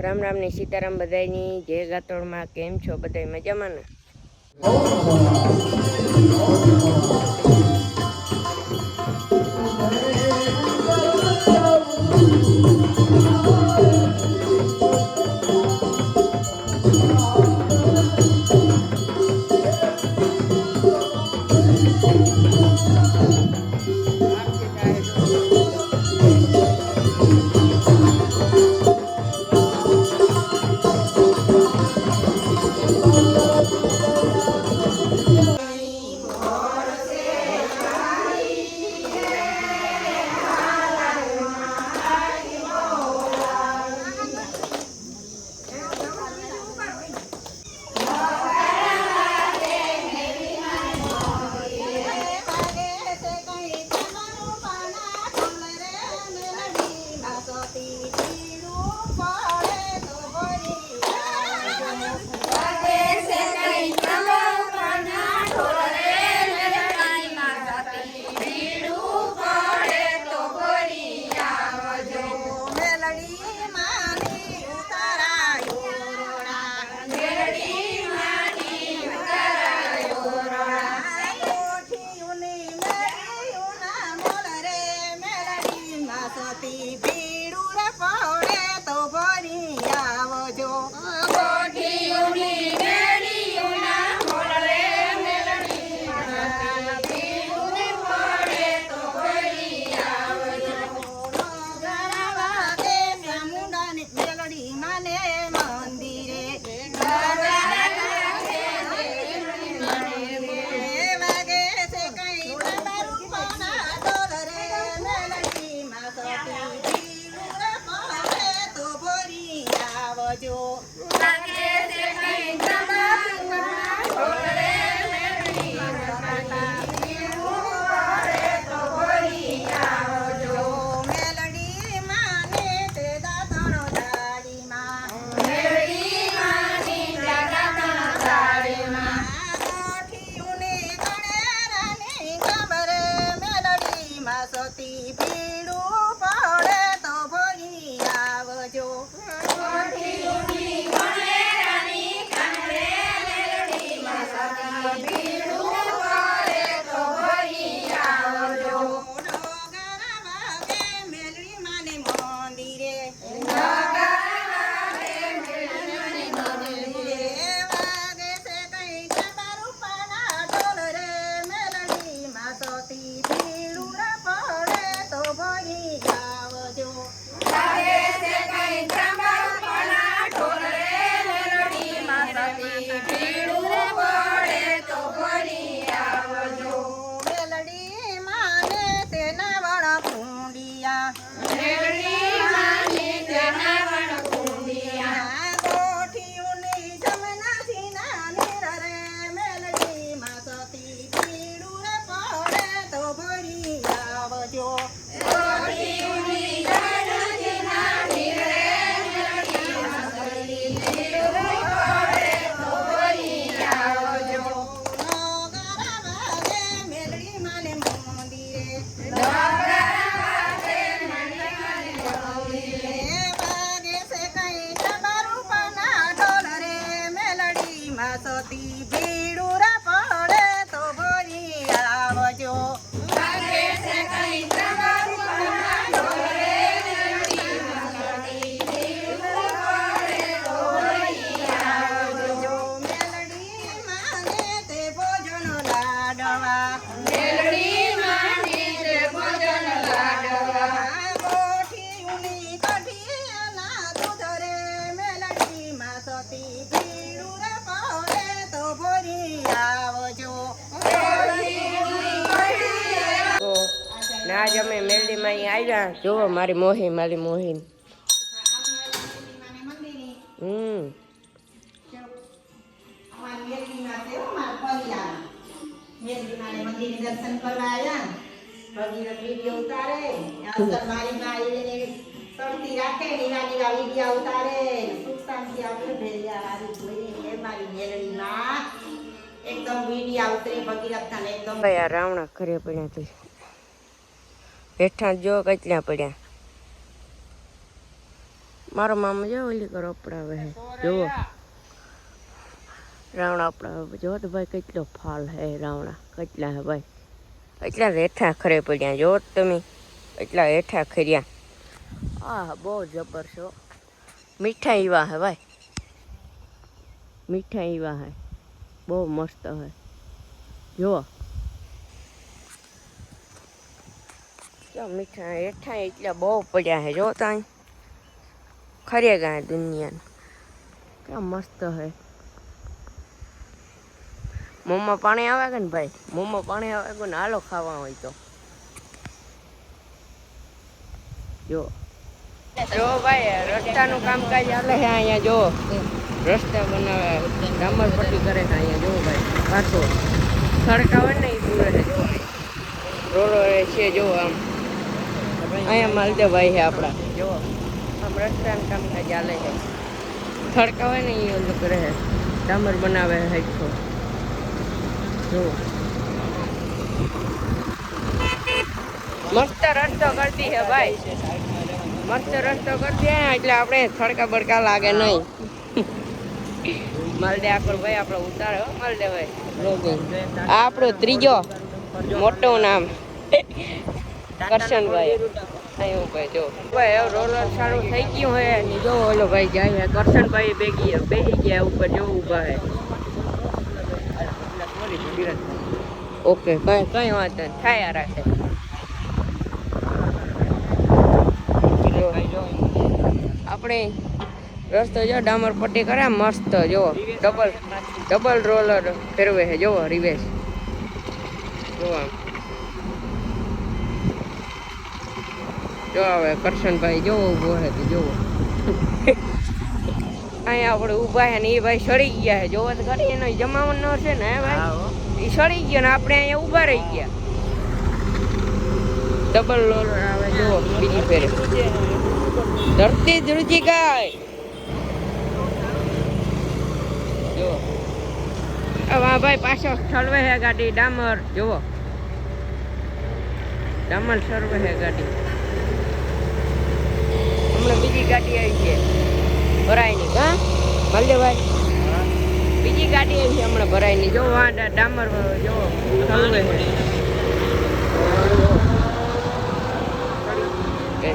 રામ રામ ની સીતારામ બધાયની જય ગાતોડમાં કેમ છો બધાય મજામાં ને? આજ અમે મેલડીમાં અહીં આવ્યા. જોવો મારી મોહી દર્શન કરવા આવ્યા. ભગીરથ વિડીયો ઉતારે, મારી માઈ તળતી રાખે, નીરા નીરા વિડીયો ઉતારે, સુખ શાંતિ આપણે ભેરિયા હારી જોઈને મારી મેલડીમાં એકદમ વિડીયો ઉતરે ભગીરથના એકદમ. ભાઈ આ રાવણા ઘરે પડ્યા છે, હેઠા જો કેટલા પડ્યા. મારો મામા જો ઓલી કરો અપડાવે હે જુઓ રાવણા અપડાવે જો તો ભાઈ કેટલો ફાલ હે રાવણા કેટલા હે ભાઈ એટલા હેઠા ખરે પડ્યા જો તમે એટલા હેઠા ખર્યા આ બહુ જબર છો મીઠા એવા હે ભાઈ મીઠા એવા હે બહુ મસ્ત હે જુઓ મીઠા હેઠા એટલા બહુ પડ્યા હે જો ત્યાં ખરે ગયા દુનિયાને ક્યાં મસ્ત હે મોંમાં પાણી આવે કે ને ભાઈ મોંમાં પાણી આવે કે ને હાલો ખાવા હોય તો જો જો ભાઈ રસ્તાનું કામકાજ ચાલે છે અહીંયા જો રસ્તા બનાવે ડામર પટ્ટી કરે છે અહીંયા જો ભાઈ પાછો સડકા હોય ને એ પૂરે છે જો રોડો છે જો આમ અહીંયા માલદેવભાઈ છે આપણા જો આમ રસ્તાનું કામકાજ ચાલે છે સડકા હોય ને એ ઓલું કરે છે ડામર બનાવે છે હેઠો જો મસ્ત રસ્તો કરતી છે ભાઈ મસ્ત રસ્તો કરતી હે એટલે આપણે થડકા બડકા લાગે નહીં માલદે આખો ભાઈ આપણો ઉતારે હો માલદે ભાઈ આ આપણો ત્રીજો મોટું નામ કરશનભાઈ અહીં ભાઈ જો ભાઈ હવે રોલર સારું થઈ ગયું હે ને જો ઓલો ભાઈ જાય કરશનભાઈ બેસી ગયા ઉપર જો ઊભા હે ઓકે કઈ વાંધો નહીં થાય રાખે આપણે રસ્તો જો ડામર પટ્ટી કરે મસ્ત જો ડબલ રોલર ફેરવે છે જો રિવેશ જો આમ જો હવે કરશનભાઈ જો ઊભો છે તો જોવો અહીંયા આપણે ઊભા છે ને એ ભાઈ સડી ગયા છે જોવો તો ખરી એનો જમાવટ ન છે ને ભાઈ એ સડી ગયો ને આપણે અહીંયા ઊભા રહી ગયા ડબલ રોલર આવે જો બીજી ફેરે ધરતી ધ્રુજી ગાય જો હવે ભાઈ પાછો ઠલવે છે ગાડી ડામર જુઓ ડામર સર્વે છે ગાડી હમણાં બીજી ગાડી આવી છે ભરાયની હા માલદેવભાઈ બીજી ગાડી આવી છે હમણાં ભરાયની જો ડામર જો ઠલવે છે